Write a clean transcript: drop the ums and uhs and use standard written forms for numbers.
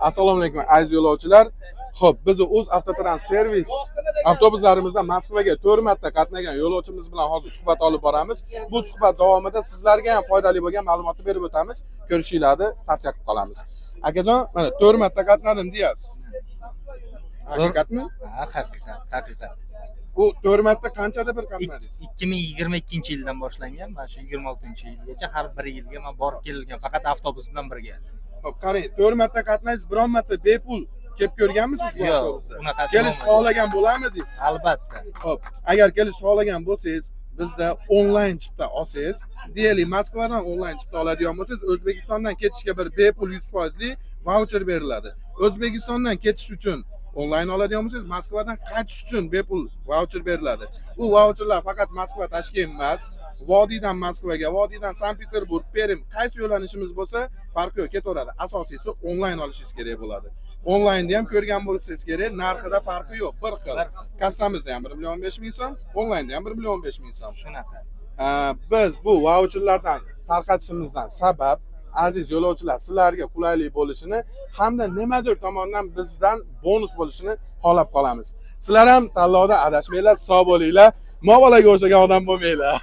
Assalomu alaykum aziz yo'lovchilar. Xo'p, biz o'z avtotrans servis avtobuslarimizda Moskvaga 4 marta qatnagan yo'lovchimiz bilan hozir suhbat olib boramiz. Bu suhbat davomida sizlarga ham foydali bo'lgan ma'lumotni berib o'tamiz. Ko'rishinglarni tavsiya qilib qolamiz. Akajon, mana 4 marta qatnadim deyapsiz. Haqiqatmi? Ha, haqiqat. Bu 4 marta qanchada bir qatnadingiz? 2022-yildan boshlangan, mana shu 26-yilgacha har bir yilga men borib kelgan, faqat avtobus bilan birga. Xo'p, qarang, 4 marta qatnaysiz, biron marta bepul kelib ko'rganmisiz bu Yo'q, avtobusda? unaqasi Kelish bo'lmagan. xohlagan bo'larmidingiz? Albatta. Xo'p, agar kelish xohlagan bo'lsangiz, bizda onlayn chipta olsangiz, deylik Moskvadan onlayn chipta oladigan bo'lsangiz, O'zbekistondan ketishga bir bepul 100% vaucher beriladi. O'zbekistondan ketish uchun onlayn oladigan bo'lsangiz, Moskvadan qaytish uchun bepul vaucher beriladi. Bu vaucherlar faqat Moskva, Toshkent emas, Vodiydan Moskvaga, Vodiydan Sankt-Peterburg, Perm qaysi yo'lanishimiz bo'lsa, farqi yo'q, ketaveradi. Asosiysi onlayn olishingiz kerak bo'ladi. Onlaynda ham ko'rgan bo'lsangiz kerak, narxida farqi yo'q, bir xil. Kassamizda ham 1,5 million so'm, onlaynda ham 1,5 million so'm. Shunaqa. Biz bu vaucherlardan tarqatishimizdan sabab aziz yo'lovchilar sizlarga qulaylik bo'lishini hamda nimadir tomonidan bizdan bonus bo'lishini xohlab qolamiz. Sizlar ham tanlovda adashmanglar, sog' bo'linglar, mavalaga o'xshagan odam bo'lmanglar.